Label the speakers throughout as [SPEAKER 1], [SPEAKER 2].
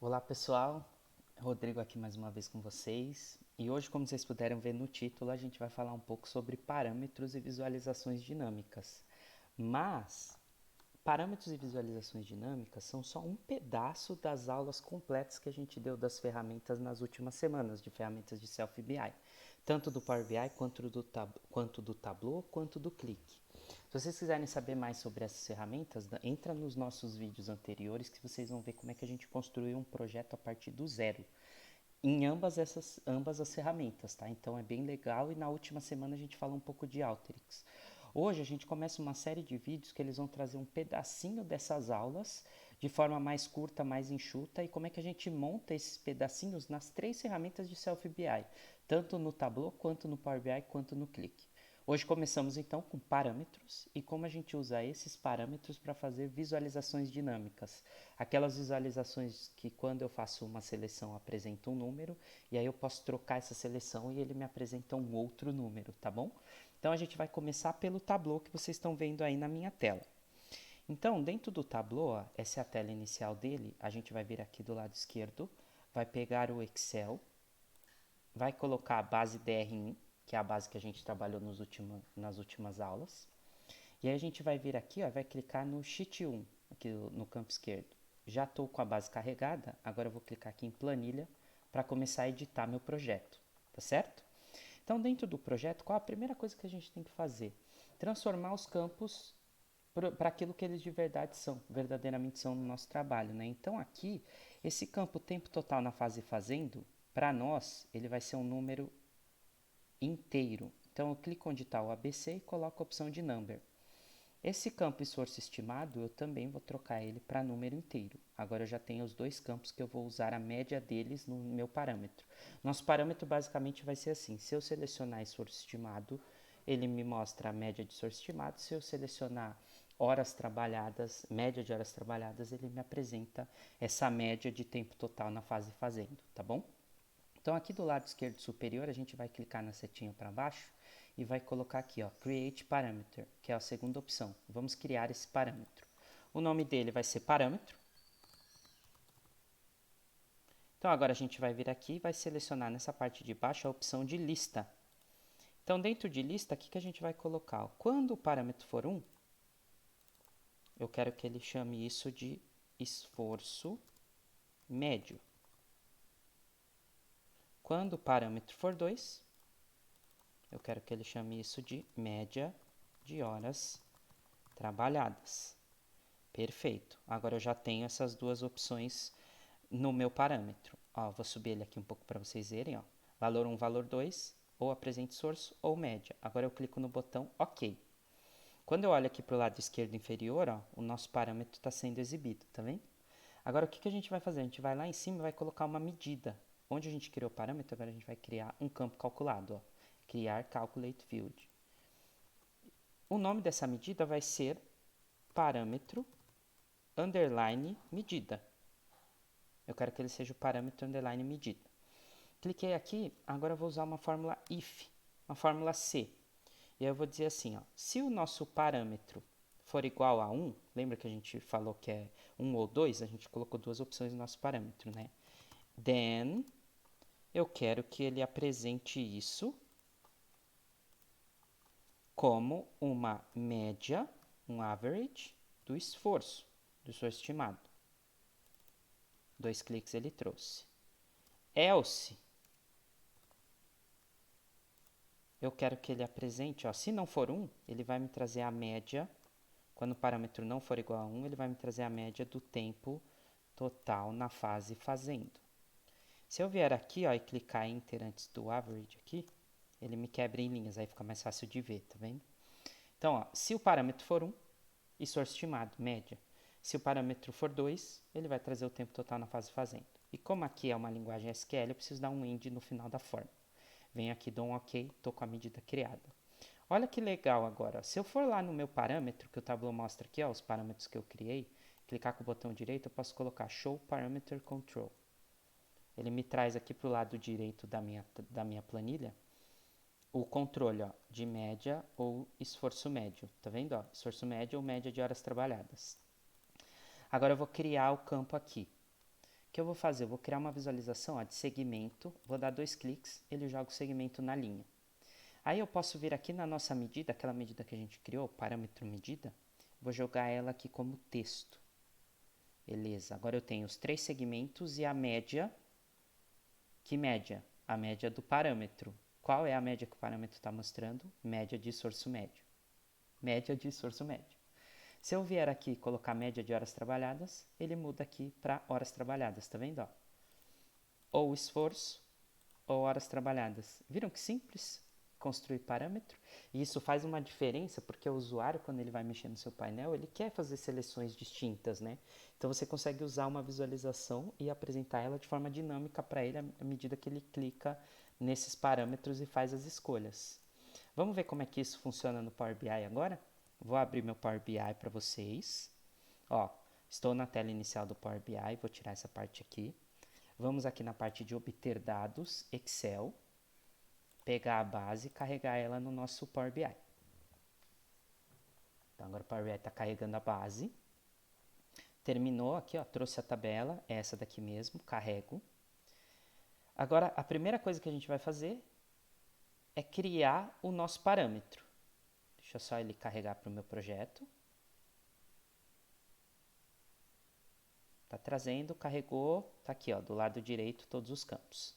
[SPEAKER 1] Olá pessoal, Rodrigo aqui mais uma vez com vocês. E hoje, como vocês puderam ver no título, a gente vai falar um pouco sobre parâmetros e visualizações dinâmicas. Mas parâmetros e visualizações dinâmicas são só um pedaço das aulas completas que a gente deu das ferramentas nas últimas semanas, de ferramentas de Self BI, tanto do Power BI quanto do Tableau, quanto do Click. Se vocês quiserem saber mais sobre essas ferramentas, entra nos nossos vídeos anteriores que vocês vão ver como é que a gente construiu um projeto a partir do zero em ambas as ferramentas, tá? Então é bem legal e na última semana a gente fala um pouco de Alteryx. Hoje a gente começa uma série de vídeos que eles vão trazer um pedacinho dessas aulas de forma mais curta, mais enxuta e como é que a gente monta esses pedacinhos nas três ferramentas de Self BI, tanto no Tableau, quanto no Power BI, quanto no Click. Hoje começamos então com parâmetros e como a gente usa esses parâmetros para fazer visualizações dinâmicas. Aquelas visualizações que quando eu faço uma seleção apresenta um número e aí eu posso trocar essa seleção e ele me apresenta um outro número, tá bom? Então a gente vai começar pelo Tableau que vocês estão vendo aí na minha tela. Então, dentro do Tableau, ó, essa é a tela inicial dele, a gente vai vir aqui do lado esquerdo, vai pegar o Excel, vai colocar a base DRIM, que é a base que a gente trabalhou nas últimas aulas. E aí a gente vai vir aqui, ó, vai clicar no Sheet 1, aqui no campo esquerdo. Já estou com a base carregada, agora eu vou clicar aqui em planilha para começar a editar meu projeto, tá certo? Então, dentro do projeto, qual a primeira coisa que a gente tem que fazer? Transformar os campos para aquilo que eles de verdade são, verdadeiramente são no nosso trabalho, né? Então, aqui, esse campo tempo total na fase fazendo, para nós, ele vai ser um número inteiro. Então, eu clico onde está o ABC e coloco a opção de number. Esse campo esforço estimado, eu também vou trocar ele para número inteiro. Agora eu já tenho os dois campos que eu vou usar a média deles no meu parâmetro. Nosso parâmetro basicamente vai ser assim, se eu selecionar esforço estimado, ele me mostra a média de esforço estimado. Se eu selecionar horas trabalhadas, média de horas trabalhadas, ele me apresenta essa média de tempo total na fase fazendo, tá bom? Então aqui do lado esquerdo superior a gente vai clicar na setinha para baixo e vai colocar aqui, ó, Create Parameter, que é a segunda opção. Vamos criar esse parâmetro. O nome dele vai ser parâmetro. Então agora a gente vai vir aqui e vai selecionar nessa parte de baixo a opção de lista. Então dentro de lista, o que a gente vai colocar? Quando o parâmetro for 1, eu quero que ele chame isso de esforço médio. Quando o parâmetro for 2, eu quero que ele chame isso de média de horas trabalhadas. Perfeito. Agora eu já tenho essas duas opções no meu parâmetro. Ó, vou subir ele aqui um pouco para vocês verem. Ó. Valor 1, valor 2, ou apresente esforço ou média. Agora eu clico no botão OK. Quando eu olho aqui para o lado esquerdo inferior, ó, o nosso parâmetro está sendo exibido, tá vendo? Agora o que a gente vai fazer? A gente vai lá em cima e vai colocar uma medida. Onde a gente criou o parâmetro, agora a gente vai criar um campo calculado. Ó. Criar Calculate Field. O nome dessa medida vai ser parâmetro underline medida. Eu quero que ele seja o parâmetro underline medida. Cliquei aqui, agora eu vou usar uma fórmula if, uma fórmula C. E aí eu vou dizer assim, ó, se o nosso parâmetro for igual a 1, lembra que a gente falou que é 1 ou 2? A gente colocou duas opções no nosso parâmetro, né? Then, eu quero que ele apresente isso como uma média, um average, do esforço estimado. 2 cliques ele trouxe. Else, eu quero que ele apresente, ó, se não for 1, ele vai me trazer a média, quando o parâmetro não for igual a 1, ele vai me trazer a média do tempo total na fase fazendo. Se eu vier aqui, ó, e clicar em Enter antes do average aqui, ele me quebra em linhas, aí fica mais fácil de ver, tá vendo? Então, ó, se o parâmetro for 1, esforço estimado, média. Se o parâmetro for 2, ele vai trazer o tempo total na fase fazendo. E como aqui é uma linguagem SQL, eu preciso dar um end no final da forma. Venho aqui, dou um OK, estou com a medida criada. Olha que legal agora. Se eu for lá no meu parâmetro, que o Tableau mostra aqui, ó, os parâmetros que eu criei, clicar com o botão direito, eu posso colocar Show Parameter Control. Ele me traz aqui para o lado direito da minha planilha o controle, ó, de média ou esforço médio. Tá vendo? Ó? Esforço médio ou média de horas trabalhadas. Agora eu vou criar o campo aqui. O que eu vou fazer? Eu vou criar uma visualização ó, de segmento, vou dar 2 cliques, ele joga o segmento na linha. Aí eu posso vir aqui na nossa medida, aquela medida que a gente criou, parâmetro medida, vou jogar ela aqui como texto. Beleza, agora eu tenho os 3 segmentos e a média. Que média? A média do parâmetro. Qual é a média que o parâmetro está mostrando? Média de esforço médio. Média de esforço médio. Se eu vier aqui e colocar média de horas trabalhadas, ele muda aqui para horas trabalhadas, tá vendo? Ó? Ou esforço ou horas trabalhadas. Viram que simples? Construir parâmetro. E isso faz uma diferença porque o usuário, quando ele vai mexer no seu painel, ele quer fazer seleções distintas, né? Então você consegue usar uma visualização e apresentar ela de forma dinâmica para ele à medida que ele clica nesses parâmetros e faz as escolhas. Vamos ver como é que isso funciona no Power BI agora? Vou abrir meu Power BI para vocês. Ó, estou na tela inicial do Power BI, vou tirar essa parte aqui. Vamos aqui na parte de obter dados, Excel, pegar a base e carregar ela no nosso Power BI. Então agora o Power BI está carregando a base. Terminou aqui, ó, trouxe a tabela, é essa daqui mesmo, carrego. Agora a primeira coisa que a gente vai fazer é criar o nosso parâmetro. Deixa só ele carregar para o meu projeto. Tá trazendo, carregou, tá aqui, ó, do lado direito todos os campos.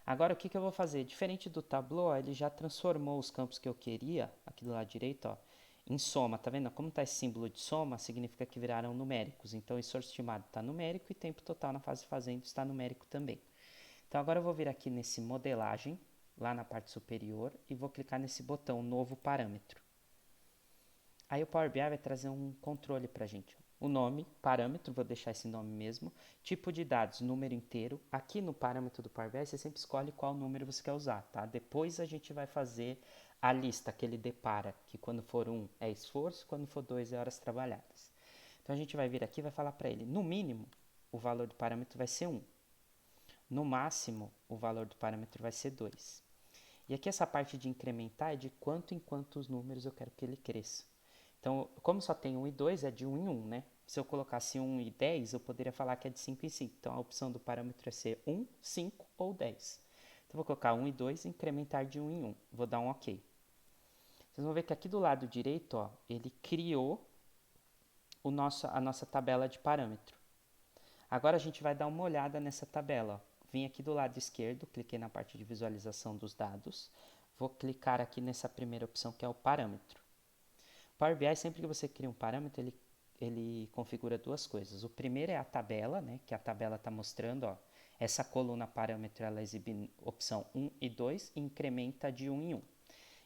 [SPEAKER 1] Agora o que eu vou fazer? Diferente do Tableau, ó, ele já transformou os campos que eu queria, aqui do lado direito, ó, em soma. Tá vendo? Como está esse símbolo de soma, significa que viraram numéricos. Então, o esforço estimado está numérico e tempo total na fase fazendo está numérico também. Então, agora eu vou vir aqui nesse modelagem, lá na parte superior, e vou clicar nesse botão novo parâmetro. Aí o Power BI vai trazer um controle para a gente. O nome, parâmetro, vou deixar esse nome mesmo. Tipo de dados, número inteiro. Aqui no parâmetro do Power BI, você sempre escolhe qual número você quer usar, tá? Depois a gente vai fazer a lista que ele depara, que quando for 1 é esforço, quando for 2 é horas trabalhadas. Então a gente vai vir aqui e vai falar para ele, no mínimo, o valor do parâmetro vai ser 1. No máximo, o valor do parâmetro vai ser 2. E aqui essa parte de incrementar é de quanto em quantos números eu quero que ele cresça. Então, como só tem 1 e 2, é de 1 em 1, né? Se eu colocasse 1 e 10, eu poderia falar que é de 5 em 5. Então, a opção do parâmetro é ser 1, 5 ou 10. Então, vou colocar 1 e 2 e incrementar de 1 em 1. Vou dar um OK. Vocês vão ver que aqui do lado direito, ó, ele criou a nossa tabela de parâmetro. Agora, a gente vai dar uma olhada nessa tabela. Ó. Vim aqui do lado esquerdo, cliquei na parte de visualização dos dados. Vou clicar aqui nessa primeira opção, que é o parâmetro. Power BI, sempre que você cria um parâmetro, ele configura duas coisas. O primeiro é a tabela, né, que a tabela está mostrando, ó, essa coluna parâmetro, ela exibe opção 1 e 2 e incrementa de 1 em 1.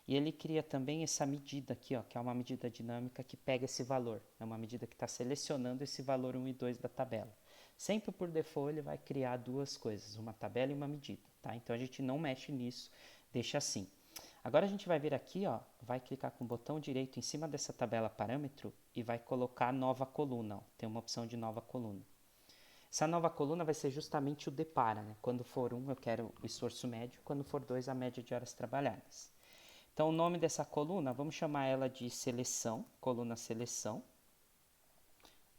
[SPEAKER 1] E ele cria também essa medida aqui, ó, que é uma medida dinâmica que pega esse valor. É uma medida que está selecionando esse valor 1 e 2 da tabela. Sempre por default ele vai criar duas coisas, uma tabela e uma medida, tá? Então a gente não mexe nisso, deixa assim. Agora a gente vai vir aqui, ó, vai clicar com o botão direito em cima dessa tabela parâmetro e vai colocar nova coluna. Ó. Tem uma opção de nova coluna. Essa nova coluna vai ser justamente o depara, né? Quando for 1 eu quero o esforço médio, quando for 2 a média de horas trabalhadas. Então o nome dessa coluna, vamos chamar ela de seleção, coluna seleção.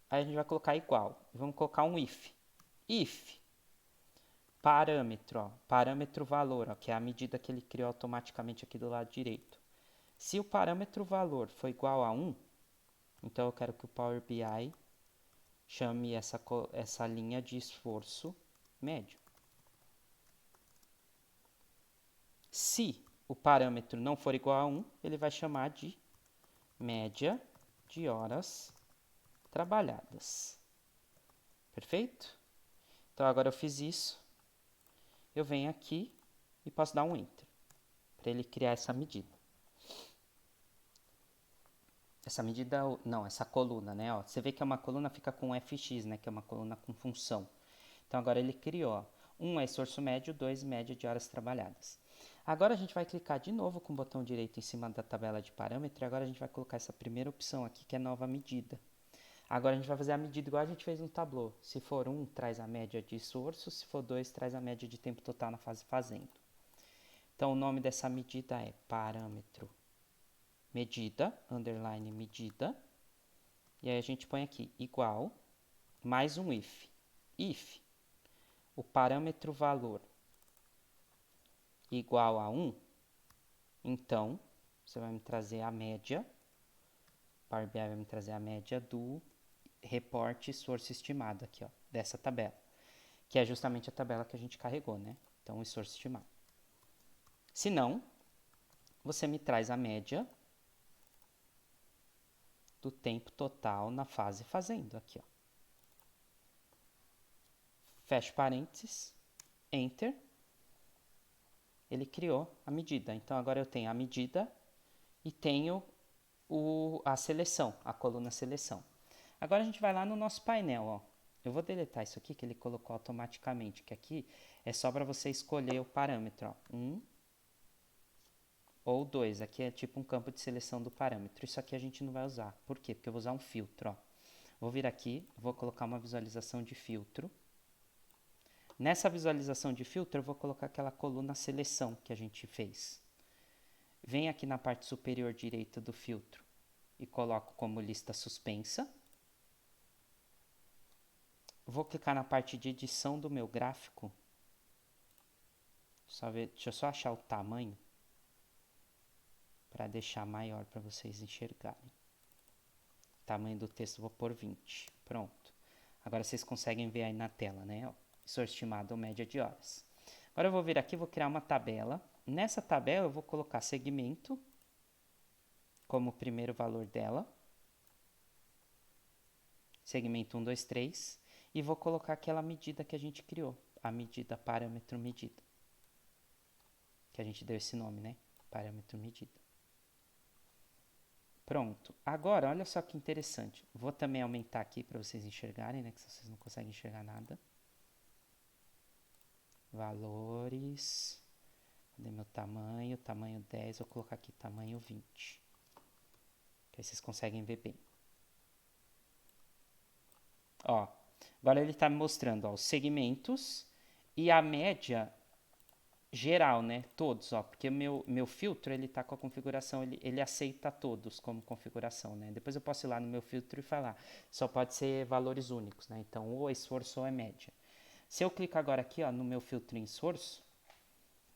[SPEAKER 1] Aí a gente vai colocar igual, vamos colocar um if. If parâmetro, ó, parâmetro valor, ó, que é a medida que ele criou automaticamente aqui do lado direito. Se o parâmetro valor for igual a 1, então eu quero que o Power BI chame essa linha de esforço médio. Se o parâmetro não for igual a 1, ele vai chamar de média de horas trabalhadas. Perfeito? Então agora eu fiz isso. Eu venho aqui e posso dar um Enter para ele criar essa medida. Essa medida, não, essa coluna, né? Ó, você vê que é uma coluna fica com fx, né? Que é uma coluna com função. Então agora ele criou, ó, 1 é esforço médio, 2 média de horas trabalhadas. Agora a gente vai clicar de novo com o botão direito em cima da tabela de parâmetro e agora a gente vai colocar essa primeira opção aqui que é nova medida. Agora a gente vai fazer a medida igual a gente fez no Tableau. Se for 1, traz a média de esforço, se for 2, traz a média de tempo total na fase fazendo. Então o nome dessa medida é parâmetro medida, underline medida, e aí a gente põe aqui igual, mais um if. If o parâmetro valor igual a 1, então você vai me trazer a média, Power BI vai me trazer a média do reporte esforço estimado aqui, ó, dessa tabela, que é justamente a tabela que a gente carregou, né? Então, o esforço estimado. Se não, você me traz a média do tempo total na fase fazendo, aqui, ó. Fecha parênteses, Enter, ele criou a medida. Então, agora eu tenho a medida e tenho a seleção, a coluna seleção. Agora a gente vai lá no nosso painel, ó. Eu vou deletar isso aqui que ele colocou automaticamente, que aqui é só para você escolher o parâmetro, ó. 1 ou 2. Aqui é tipo um campo de seleção do parâmetro. Isso aqui a gente não vai usar. Por quê? Porque eu vou usar um filtro, ó. Vou vir aqui, vou colocar uma visualização de filtro. Nessa visualização de filtro, eu vou colocar aquela coluna seleção que a gente fez. Venho aqui na parte superior direita do filtro e coloco como lista suspensa. Vou clicar na parte de edição do meu gráfico. Deixa eu só achar o tamanho para deixar maior para vocês enxergarem. Tamanho do texto vou pôr 20. Pronto. Agora vocês conseguem ver aí na tela, né? Esforço estimado ou média de horas. Agora eu vou vir aqui e vou criar uma tabela. Nessa tabela eu vou colocar segmento como primeiro valor dela. Segmento 1, 2, 3. E vou colocar aquela medida que a gente criou. A medida parâmetro medida. Que a gente deu esse nome, né? Parâmetro medida. Pronto. Agora, olha só que interessante. Vou também aumentar aqui para vocês enxergarem, né? Que vocês não conseguem enxergar nada. Valores. Cadê meu tamanho? Tamanho 10. Vou colocar aqui tamanho 20. Que aí vocês conseguem ver bem. Ó, agora ele está me mostrando, ó, os segmentos e a média geral, né? Todos, ó, porque meu filtro, ele tá com a configuração, ele aceita todos como configuração, né? Depois eu posso ir lá no meu filtro e falar, só pode ser valores únicos, né? Então, ou é esforço ou é média. Se eu clicar agora aqui, ó, no meu filtro em esforço,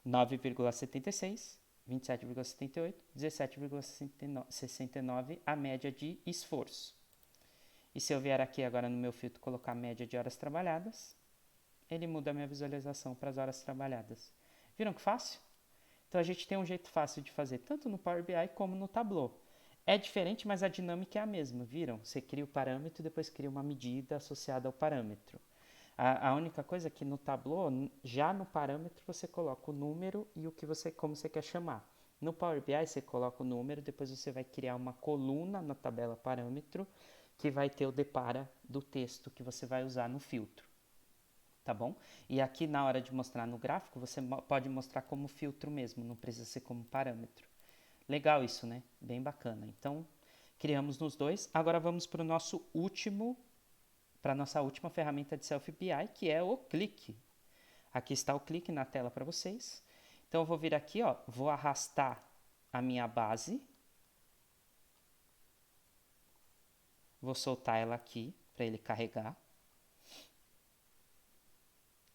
[SPEAKER 1] 9,76, 27,78, 17,69 a média de esforço. E se eu vier aqui agora no meu filtro colocar a média de horas trabalhadas, ele muda a minha visualização para as horas trabalhadas. Viram que fácil? Então a gente tem um jeito fácil de fazer tanto no Power BI como no Tableau. É diferente, mas a dinâmica é a mesma, viram? Você cria o parâmetro e depois cria uma medida associada ao parâmetro. A única coisa é que no Tableau, já no parâmetro, você coloca o número e o que como você quer chamar. No Power BI, você coloca o número, depois você vai criar uma coluna na tabela parâmetro que vai ter o depara do texto que você vai usar no filtro. Tá bom? E aqui na hora de mostrar no gráfico, você pode mostrar como filtro mesmo, não precisa ser como parâmetro. Legal isso, né? Bem bacana. Então, criamos nos dois. Agora vamos para o nosso último, para a nossa última ferramenta de Self BI, que é o clique. Aqui está o clique na tela para vocês. Então, eu vou vir aqui, ó, vou arrastar a minha base. Vou soltar ela aqui para ele carregar.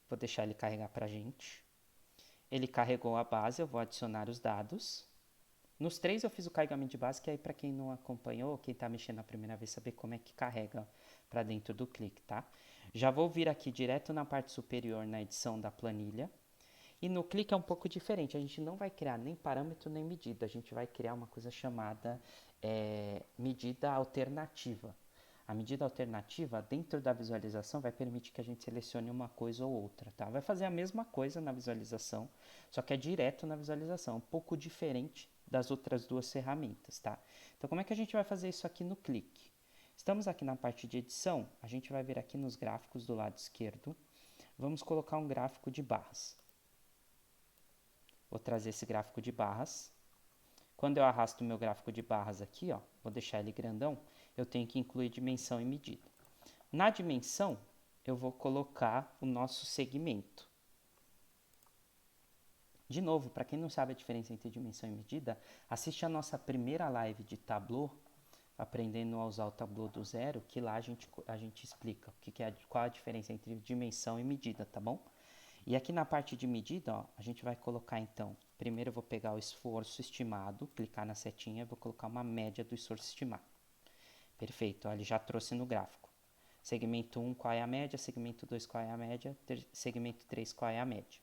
[SPEAKER 1] Vou deixar ele carregar para a gente. Ele carregou a base, eu vou adicionar os dados. Nos três eu fiz o carregamento de base, que aí para quem não acompanhou, quem está mexendo a primeira vez, saber como é que carrega para dentro do clique, tá? Já vou vir aqui direto na parte superior na edição da planilha. E no clique é um pouco diferente, a gente não vai criar nem parâmetro nem medida, a gente vai criar uma coisa chamada medida alternativa. A medida alternativa, dentro da visualização, vai permitir que a gente selecione uma coisa ou outra, tá? Vai fazer a mesma coisa na visualização, só que é direto na visualização, um pouco diferente das outras duas ferramentas, tá? Então, como é que a gente vai fazer isso aqui no clique? Estamos aqui na parte de edição, a gente vai vir aqui nos gráficos do lado esquerdo, vamos colocar um gráfico de barras. Vou trazer esse gráfico de barras. Quando eu arrasto o meu gráfico de barras aqui, ó, vou deixar ele grandão, eu tenho que incluir dimensão e medida. Na dimensão, eu vou colocar o nosso segmento. De novo, para quem não sabe a diferença entre dimensão e medida, assiste a nossa primeira live de Tableau, aprendendo a usar o Tableau do zero, que lá a gente explica qual a diferença entre dimensão e medida, tá bom? E aqui na parte de medida, ó, a gente vai colocar então, primeiro eu vou pegar o esforço estimado, clicar na setinha e vou colocar uma média do esforço estimado. Perfeito, ó, ele já trouxe no gráfico. Segmento 1, qual é a média? Segmento 2, qual é a média? Segmento 3, qual é a média?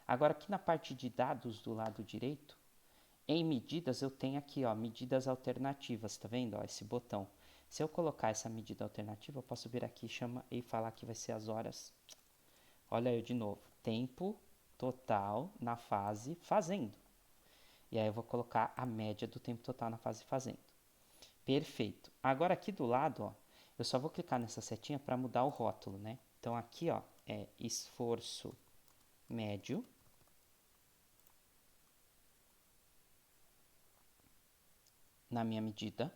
[SPEAKER 1] Agora aqui na parte de dados do lado direito, em medidas eu tenho aqui, ó, medidas alternativas, tá vendo? Ó, esse botão. Se eu colocar essa medida alternativa, eu posso vir aqui e falar que vai ser as horas. Olha eu de novo, tempo total na fase fazendo. E aí eu vou colocar a média do tempo total na fase fazendo. Perfeito. Agora aqui do lado, ó, eu só vou clicar nessa setinha para mudar o rótulo, né? Então aqui, ó, é esforço médio. Na minha medida.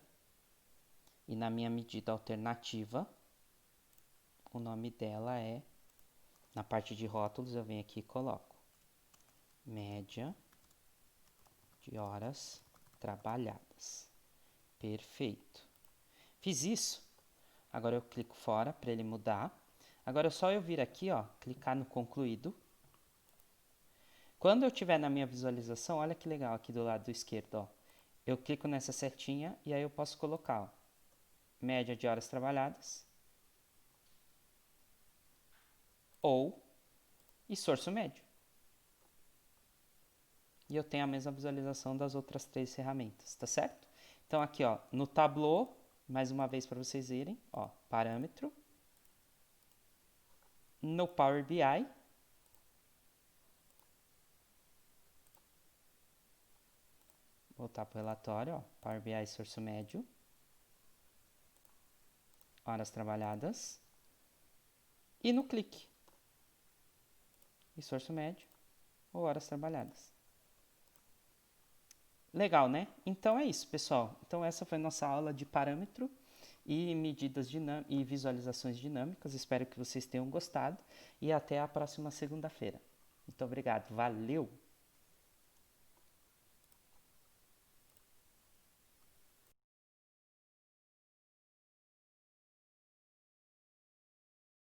[SPEAKER 1] E na minha medida alternativa, o nome dela é, na parte de rótulos, eu venho aqui e coloco média de horas trabalhadas. Perfeito. Fiz isso. Agora eu clico fora para ele mudar. Agora é só eu vir aqui, ó, clicar no concluído. Quando eu estiver na minha visualização, olha que legal aqui do lado esquerdo, ó. Eu clico nessa setinha e aí eu posso colocar, ó, média de horas trabalhadas ou esforço médio. E eu tenho a mesma visualização das outras 3 ferramentas, tá certo? Então aqui, ó, no Tableau, mais uma vez para vocês verem, ó, parâmetro. No Power BI, voltar para o relatório, ó, Power BI esforço médio, horas trabalhadas. E no clique, esforço médio ou horas trabalhadas. Legal, né? Então é isso, pessoal. Então essa foi nossa aula de parâmetro e medidas e visualizações dinâmicas. Espero que vocês tenham gostado e até a próxima segunda-feira. Muito obrigado. Valeu!